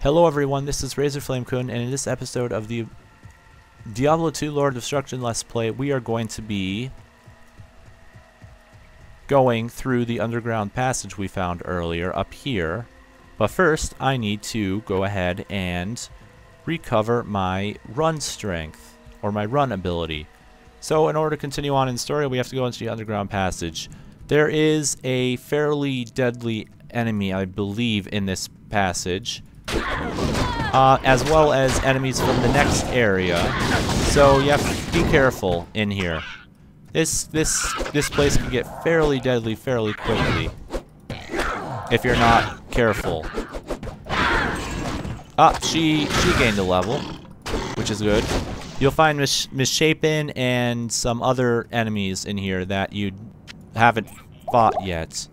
Hello everyone, this is Razorflamekun, and in this episode of the Diablo 2 Lord of Destruction Let's Play, we are going to be going through the underground passage we found earlier up here. But first, I need to go ahead and recover my run strength, or my run ability. So in order to continue on in the story, we have to go into the underground passage. There is a fairly deadly enemy, I believe, in this passage. As well as enemies from the next area, so you have to be careful in here. This place can get fairly deadly fairly quickly if you're not careful. She gained a level, which is good. You'll find misshapen and some other enemies in here that you haven't fought yet.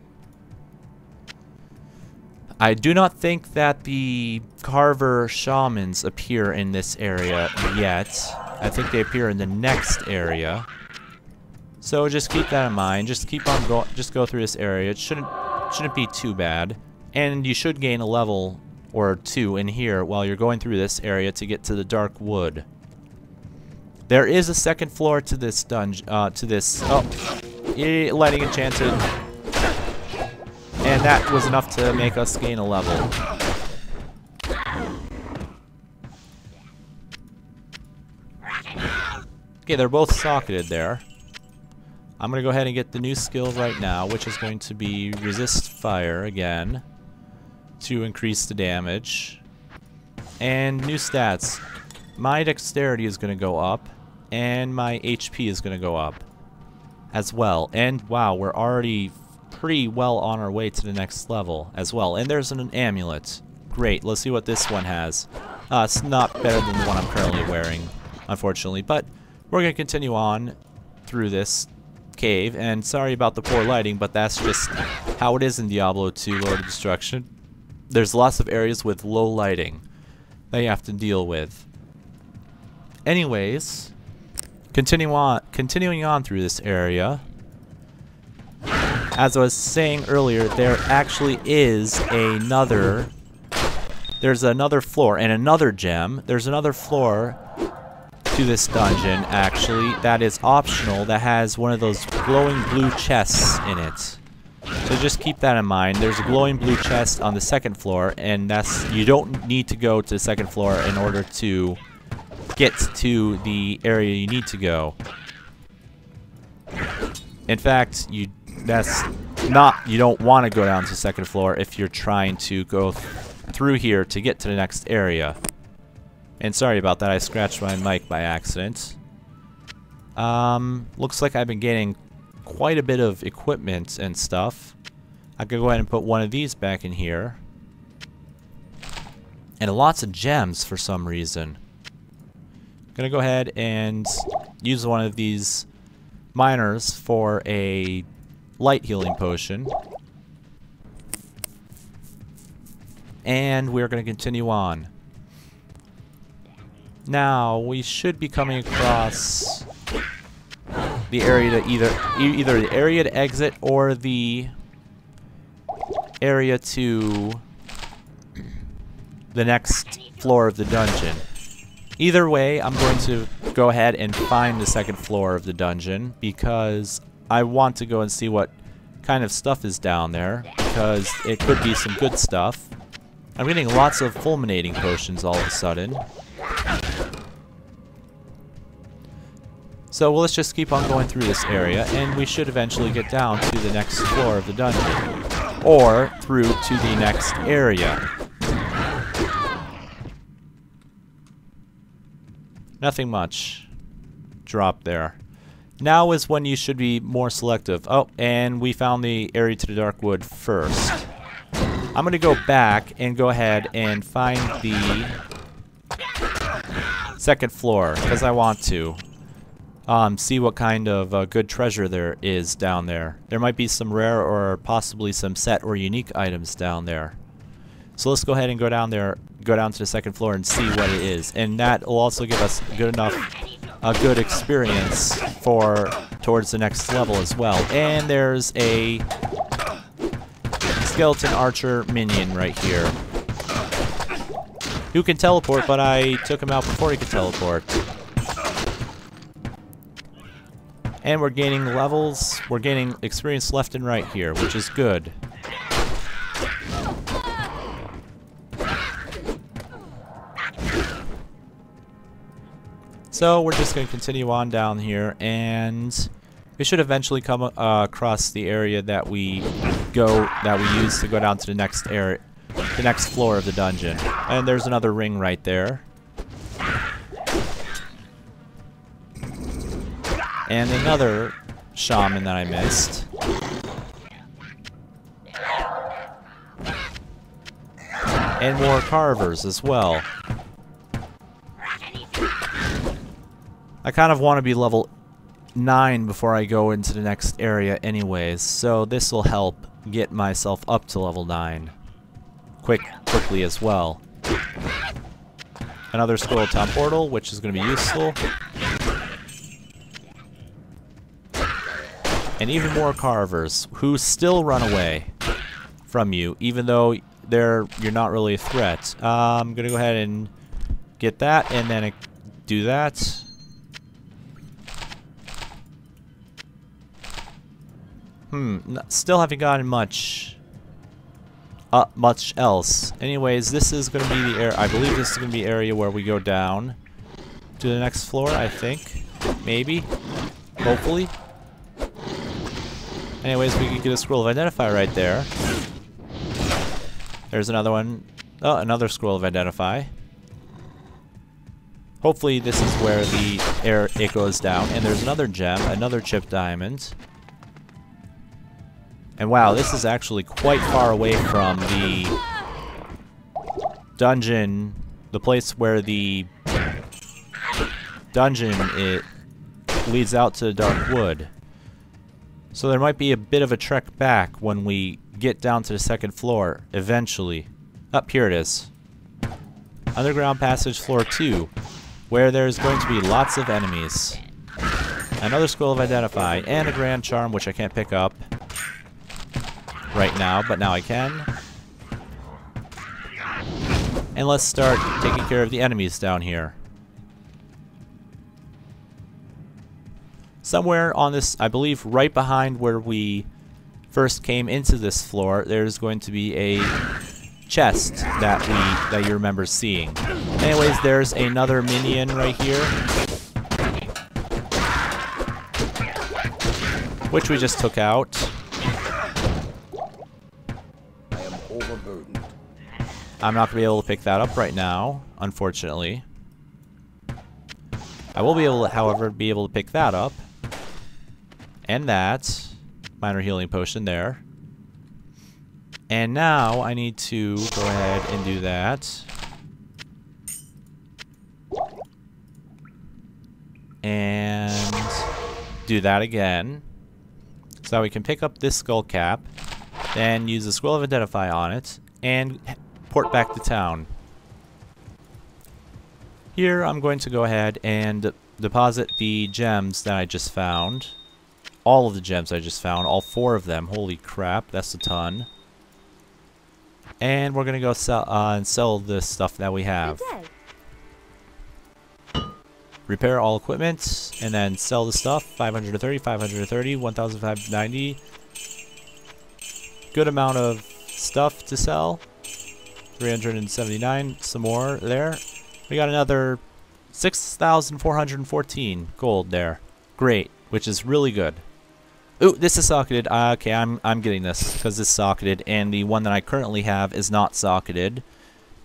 I do not think that the Carver shamans appear in this area yet. I think they appear in the next area. So just keep that in mind. Just keep on go through this area. It shouldn't be too bad. And you should gain a level or two in here while you're going through this area to get to the dark wood. There is a second floor to this dungeon. Lighting enchanted. And that was enough to make us gain a level. Okay, they're both socketed there. I'm going to go ahead and get the new skill right now, which is going to be resist fire again to increase the damage. And new stats. My dexterity is going to go up, and my HP is going to go up as well. And wow, we're already pretty well on our way to the next level as well. And there's an amulet. Great, let's see what this one has. It's not better than the one I'm currently wearing, unfortunately, but we're going to continue on through this cave, and sorry about the poor lighting, but that's just how it is in Diablo 2 Lord of Destruction. There's lots of areas with low lighting that you have to deal with. Anyways, continuing on through this area. As I was saying earlier, there actually is another floor and another gem. There's another floor to this dungeon, actually, that is optional, that has one of those glowing blue chests in it. So just keep that in mind. There's a glowing blue chest on the second floor, and you don't need to go to the second floor in order to get to the area you need to go. In fact, you don't want to go down to the second floor if you're trying to go through here to get to the next area. And sorry about that, I scratched my mic by accident. Looks like I've been getting quite a bit of equipment and stuff. I could go ahead and put one of these back in here. And lots of gems for some reason. I'm gonna go ahead and use one of these miners for a light healing potion. And we're going to continue on. Now, we should be coming across the area to either the area to exit or the area to the next floor of the dungeon. Either way, I'm going to go ahead and find the second floor of the dungeon because I want to go and see what kind of stuff is down there, because it could be some good stuff. I'm getting lots of fulminating potions all of a sudden. So let's just keep on going through this area, and we should eventually get down to the next floor of the dungeon. Or through to the next area. Nothing much. Drop there. Now is when you should be more selective. Oh, and we found the area to the dark wood first. I'm going to go back and go ahead and find the second floor, because I want to see what kind of good treasure there is down there. There might be some rare or possibly some set or unique items down there. So let's go ahead and go down there, go down to the second floor and see what it is. And that will also give us a good experience towards the next level as well. And there's a skeleton archer minion right here. who can teleport, but I took him out before he could teleport. And we're gaining levels. We're gaining experience left and right here, which is good. So we're just going to continue on down here, and we should eventually come across the area that we use to go down to the next area, the next floor of the dungeon. And there's another ring right there. And another shaman that I missed. And more carvers as well. I kind of want to be level 9 before I go into the next area anyways, so this will help get myself up to level 9 quickly as well. Another Scroll of Town portal, which is going to be useful. And even more carvers who still run away from you, even though you're not really a threat. I'm going to go ahead and get that, and then do that. Still haven't gotten much else. Anyways, this is going to be the area. I believe this is going to be the area where we go down to the next floor. I think, maybe, hopefully. Anyways, we can get a Scroll of Identify right there. There's another one. Oh, another Scroll of Identify. Hopefully, this is where it goes down. And there's another gem, another chip diamond. And wow, this is actually quite far away from the dungeon, the place where the dungeon leads out to the Dark Wood. So there might be a bit of a trek back when we get down to the second floor, eventually. Up here it is. Underground passage floor 2, where there's going to be lots of enemies. Another Scroll of Identify, and a Grand Charm, which I can't pick up right now, but now I can. And let's start taking care of the enemies down here. Somewhere on this, I believe right behind where we first came into this floor, there's going to be a chest that you remember seeing. Anyways, there's another minion right here, which we just took out. I'm not going to be able to pick that up right now, unfortunately. I will be able to, however, be able to pick that up. And that. Minor healing potion there. And now I need to go ahead and do that. And do that again. So that we can pick up this skull cap. Then use the Scroll of Identify on it. And port back to town. Here I'm going to go ahead and deposit the gems that I just found. All of the gems I just found, all 4 of them. Holy crap, that's a ton. And we're gonna go sell this stuff that we have. Repair all equipment, and then sell the stuff. 530, 530, 1,590. Good amount of stuff to sell. 379, some more there. We got another 6,414 gold there. Great, which is really good. Ooh, this is socketed. Okay, I'm getting this because it's socketed, and the one that I currently have is not socketed.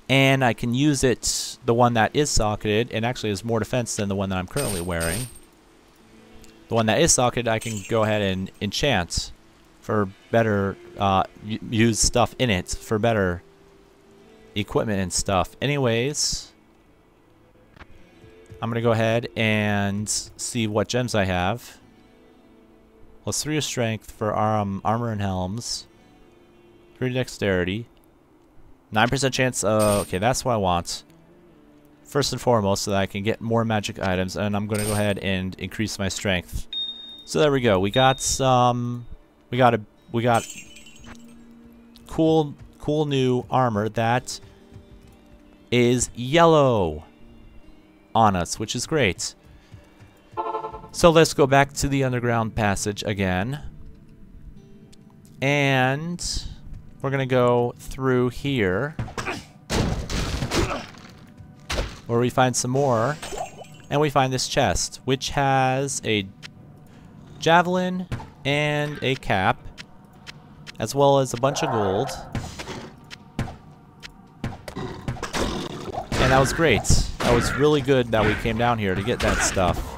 And I can use it, the one that is socketed, and actually has more defense than the one that I'm currently wearing. The one that is socketed, I can go ahead and enchant for better, use stuff in it for better equipment and stuff. Anyways, I'm going to go ahead and see what gems I have. Plus 3 of strength for armor and helms. 3 dexterity. 9% chance. Okay, that's what I want. First and foremost, so that I can get more magic items, and I'm going to go ahead and increase my strength. So there we go. We got some. We got cool new armor that is yellow on us, which is great. So let's go back to the underground passage again. And we're going to go through here, where we find some more. And we find this chest, which has a javelin and a cap, as well as a bunch of gold. And that was great. That was really good that we came down here to get that stuff.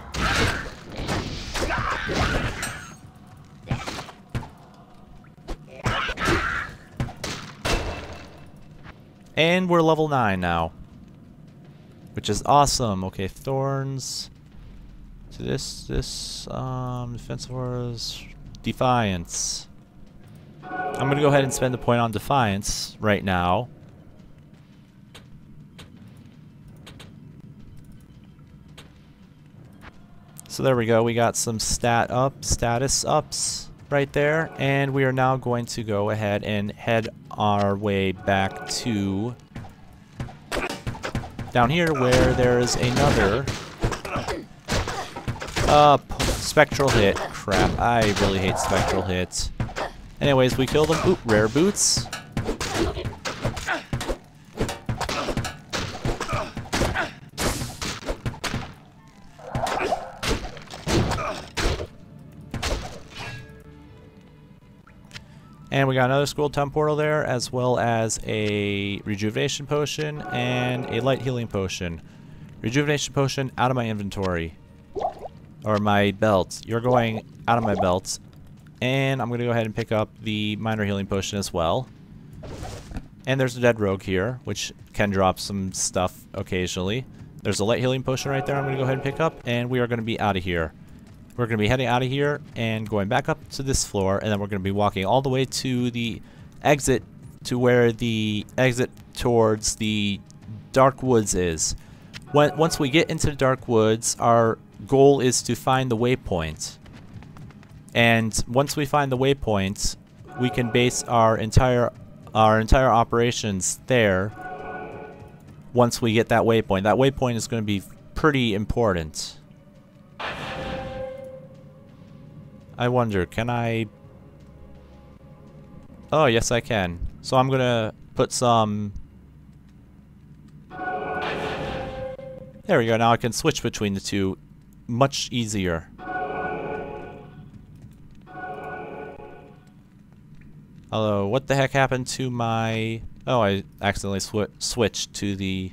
And we're level 9 now, which is awesome. Okay, thorns. So this defensive wars, defiance. I'm gonna go ahead and spend a point on defiance right now. So there we go. We got some status ups right there, and we are now going to go ahead and head our way back to down here, where there's another spectral hit. Crap, I really hate spectral hits. Anyways, we killed them. Oop, rare boots. And we got another scroll time portal there, as well as a rejuvenation potion and a light healing potion. Rejuvenation potion out of my inventory. Or my belt. You're going out of my belt. And I'm going to go ahead and pick up the minor healing potion as well. And there's a dead rogue here, which can drop some stuff occasionally. There's a light healing potion right there I'm going to go ahead and pick up. And we are going to be out of here. We're going to be heading out of here and going back up to this floor, and then we're going to be walking all the way to the exit, to where the exit towards the dark woods is. Once we get into the dark woods, our goal is to find the waypoint. And once we find the waypoint, we can base our entire operations there. Once we get that waypoint is going to be pretty important. I wonder, can I... Oh, yes I can. So I'm gonna put some... There we go, now I can switch between the two much easier. Although, what the heck happened to my... Oh, I accidentally switched to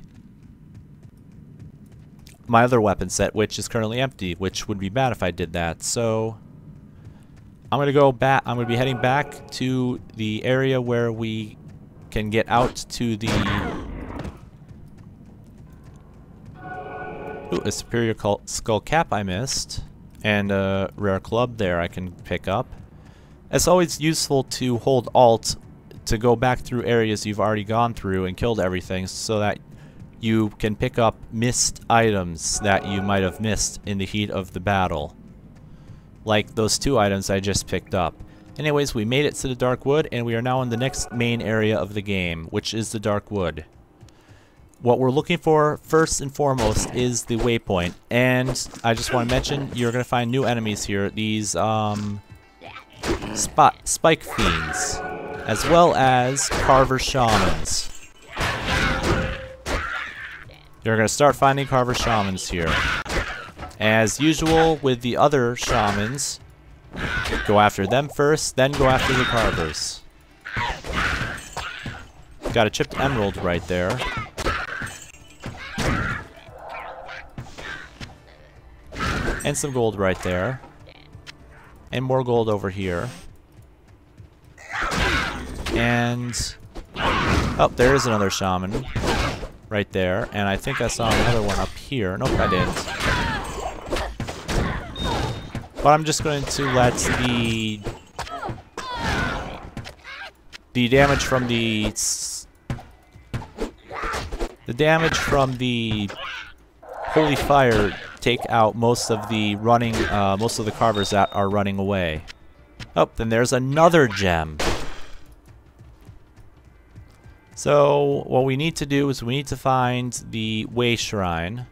my other weapon set, which is currently empty, which would be bad if I did that. So I'm gonna go back. I'm gonna be heading back to the area where we can get out to the... Ooh, a superior skull cap I missed, and a rare club there I can pick up. It's always useful to hold Alt to go back through areas you've already gone through and killed everything, so that you can pick up missed items that you might have missed in the heat of the battle. Like those 2 items I just picked up. Anyways, we made it to the Dark Wood, and we are now in the next main area of the game, which is the Dark Wood. What we're looking for, first and foremost, is the waypoint. And I just want to mention, you're going to find new enemies here. These, spike fiends. As well as Carver Shamans. You're going to start finding Carver Shamans here. As usual with the other Shamans, go after them first, then go after the Carvers. Got a chipped emerald right there. And some gold right there. And more gold over here. And... oh, there is another shaman right there. And I think I saw another one up here. Nope, I didn't. But I'm just going to let the damage from the holy fire take out most of the Carvers that are running away. Oh, then there's another gem. So what we need to do is we need to find the wayshrine.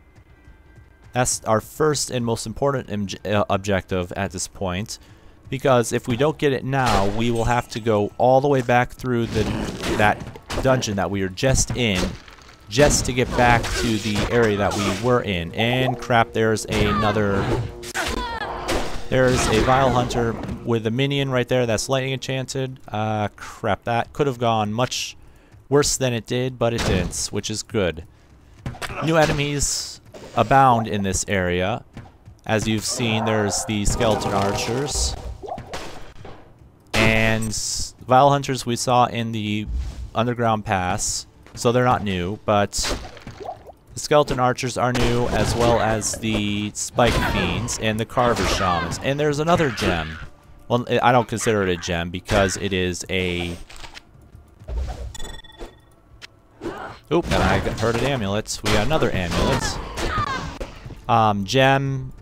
That's our first and most important objective at this point, because if we don't get it now, we will have to go all the way back through that dungeon that we were just in, just to get back to the area that we were in. And crap, there's a vile hunter with a minion right there that's lightning enchanted. Crap, that could have gone much worse than it did, but it didn't, which is good. New enemies abound in this area. As you've seen, there's the skeleton archers and vile hunters we saw in the underground pass, so they're not new, but the skeleton archers are new, as well as the spike fiends and the carver shamans. And there's another gem. Well, I don't consider it a gem because it is a... Oop, and I heard an amulet. We got another amulet. Gem.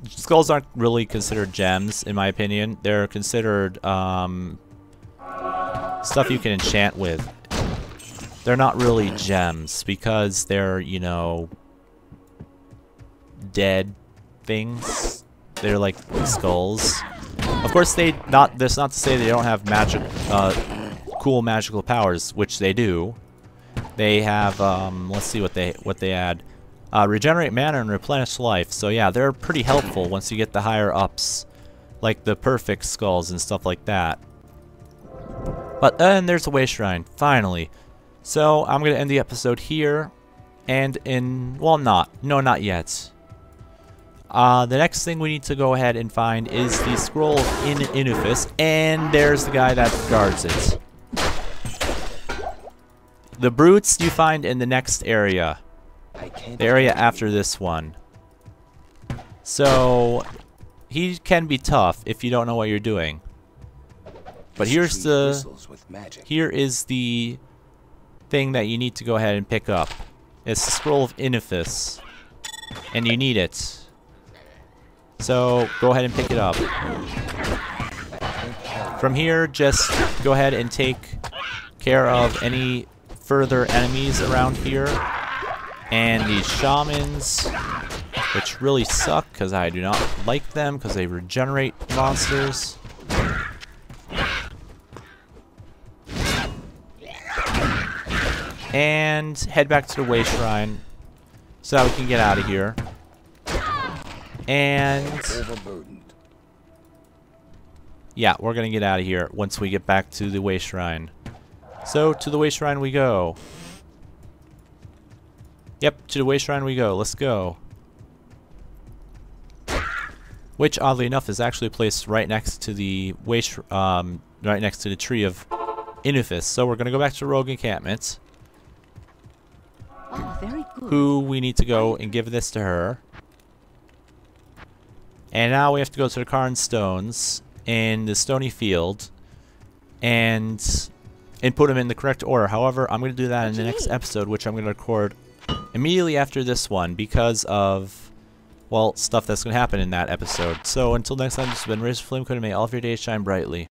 Skulls aren't really considered gems, in my opinion. They're considered stuff you can enchant with. They're not really gems because they're, you know, dead things. They're like skulls. Of course, that's not to say they don't have cool magical powers, which they do. They have, let's see what they add. Regenerate mana and replenish life. So yeah, they're pretty helpful once you get the higher ups, like the perfect skulls and stuff like that. But then there's a wayshrine, finally. So I'm gonna end the episode here, and not yet. The next thing we need to go ahead and find is the Scroll of Inufuss, and there's the guy that guards it. The brutes you find in the next area. The area after this one. So he can be tough if you don't know what you're doing. But here is the thing that you need to go ahead and pick up. It's the Scroll of Inufuss, and you need it. So go ahead and pick it up. From here, just go ahead and take care of any further enemies around here, and these shamans, which really suck because I do not like them because they regenerate monsters. And head back to the wayshrine so that we can get out of here. And yeah, we're gonna get out of here once we get back to the wayshrine. So to the wayshrine we go. Yep, to the wayshrine we go. Let's go. Which, oddly enough, is actually placed right next to the right next to the Tree of Inufuss. So we're gonna go back to Rogue Encampment. Oh, very good. Who we need to go and give this to her. And now we have to go to the Karn Stones in the Stony Field and put them in the correct order. However, I'm going to do that in the next episode, which I'm going to record immediately after this one because of, well, stuff that's going to happen in that episode. So until next time, this has been Razorflamekun, and may all of your days shine brightly.